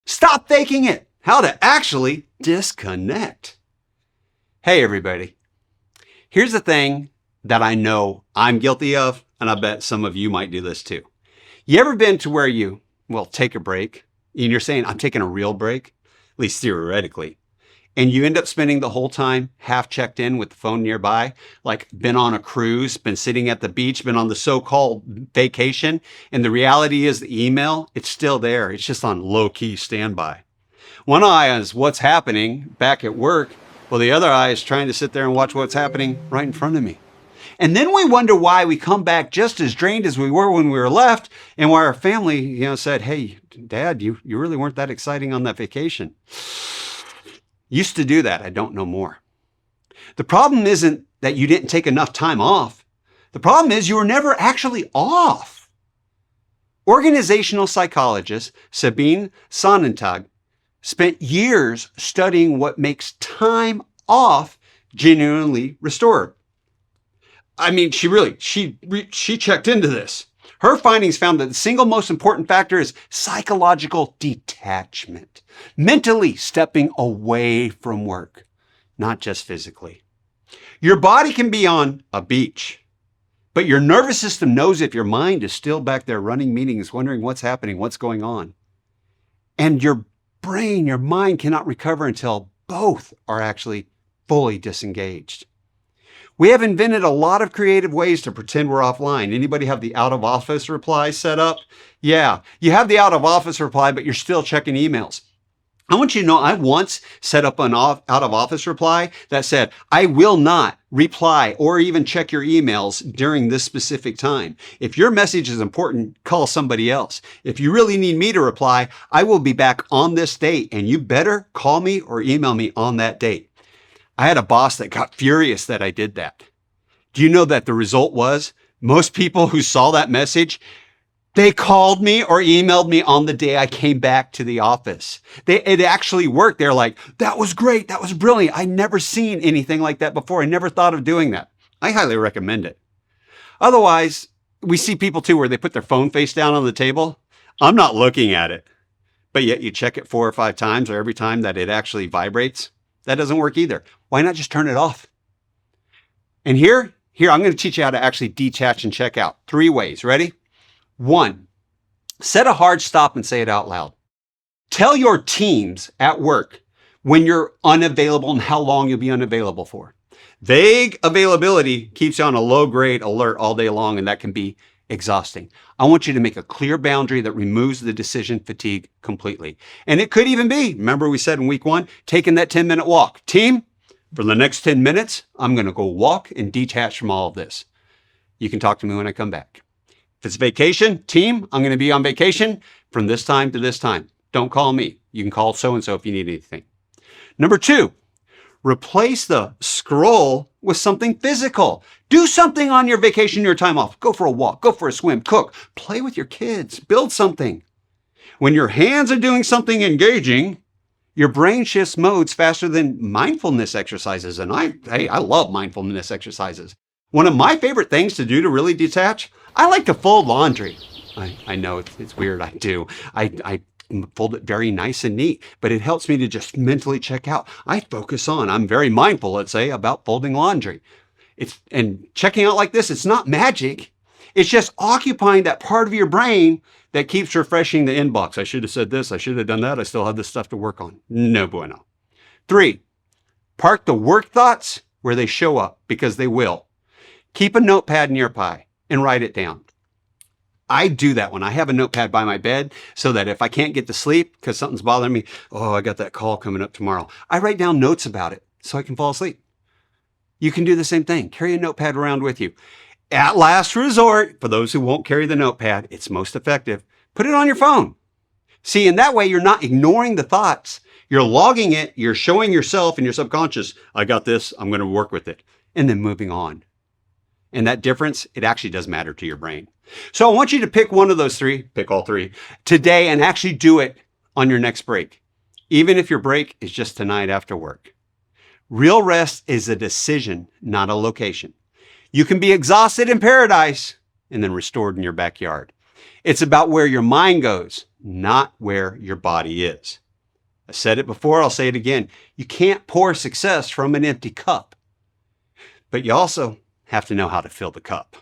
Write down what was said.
Stop faking it. How to actually disconnect. Hey, everybody. Here's the thing that I know I'm guilty of, and I bet some of you might do this too. You ever been to where you, take a break, and you're saying, I'm taking a real break, at least theoretically, and you end up spending the whole time half checked in with the phone nearby, like been on a cruise, been sitting at the beach, been on the so-called vacation, and the reality is the email, it's still there. It's just on low-key standby. One eye is what's happening back at work, while the other eye is trying to sit there and watch what's happening right in front of me. And then we wonder why we come back just as drained as we were when we were left, and why our family, said, hey, Dad, you really weren't that exciting on that vacation. Used to do that. I don't know more. The problem isn't that you didn't take enough time off. The problem is you were never actually off. Organizational psychologist Sabine Sonnentag spent years studying what makes time off genuinely restored. I mean, she checked into this. Her findings found that the single most important factor is psychological detachment, mentally stepping away from work, not just physically. Your body can be on a beach, but your nervous system knows if your mind is still back there running meetings, wondering what's happening, what's going on. And your brain, your mind cannot recover until both are actually fully disengaged. We have invented a lot of creative ways to pretend we're offline. Anybody have the out of office reply set up? Yeah, you have the out of office reply, but you're still checking emails. I want you to know I once set up an out of office reply that said, I will not reply or even check your emails during this specific time. If your message is important, call somebody else. If you really need me to reply, I will be back on this date, and you better call me or email me on that date. I had a boss that got furious that I did that. Do you know that the result was most people who saw that message, they called me or emailed me on the day I came back to the office. It actually worked. They're like, that was great. That was brilliant. I never seen anything like that before. I never thought of doing that. I highly recommend it. Otherwise, we see people too where they put their phone face down on the table. I'm not looking at it, but yet you check it 4 or 5 times or every time that it actually vibrates. That doesn't work either. Why not just turn it off? And here, I'm going to teach you how to actually detach and check out. 3 ways. Ready? 1, set a hard stop and say it out loud. Tell your teams at work when you're unavailable and how long you'll be unavailable for. Vague availability keeps you on a low-grade alert all day long, and that can be exhausting. I want you to make a clear boundary that removes the decision fatigue completely. And it could even be, remember we said in week 1, taking that 10-minute walk. Team, for the next 10 minutes, I'm going to go walk and detach from all of this. You can talk to me when I come back. If it's vacation, team, I'm going to be on vacation from this time to this time. Don't call me. You can call so-and-so if you need anything. Number 2, replace the scroll with something physical. Do something on your vacation, your time off. Go for a walk, go for a swim, cook, play with your kids, build something. When your hands are doing something engaging, your brain shifts modes faster than mindfulness exercises. And I love mindfulness exercises. One of my favorite things to do to really detach, I like to fold laundry. I know it's weird, I do. I fold it very nice and neat, but it helps me to just mentally check out. I'm very mindful, let's say, about folding laundry. And checking out like this, it's not magic. It's just occupying that part of your brain that keeps refreshing the inbox. I should have said this. I should have done that. I still have this stuff to work on. No bueno. 3, park the work thoughts where they show up, because they will. Keep a notepad nearby and write it down. I do that when I have a notepad by my bed, so that if I can't get to sleep because something's bothering me, I got that call coming up tomorrow, I write down notes about it so I can fall asleep. You can do the same thing. Carry a notepad around with you. At last resort, for those who won't carry the notepad, it's most effective. Put it on your phone. See, in that way, you're not ignoring the thoughts. You're logging it. You're showing yourself and your subconscious, I got this. I'm going to work with it. And then moving on. And that difference, it actually does matter to your brain. So I want you to pick one of those 3, pick all 3 today, and actually do it on your next break, even if your break is just tonight after work. Real rest is a decision, not a location. You can be exhausted in paradise and then restored in your backyard. It's about where your mind goes, not where your body is. I said it before, I'll say it again. You can't pour success from an empty cup, but you also have to know how to fill the cup.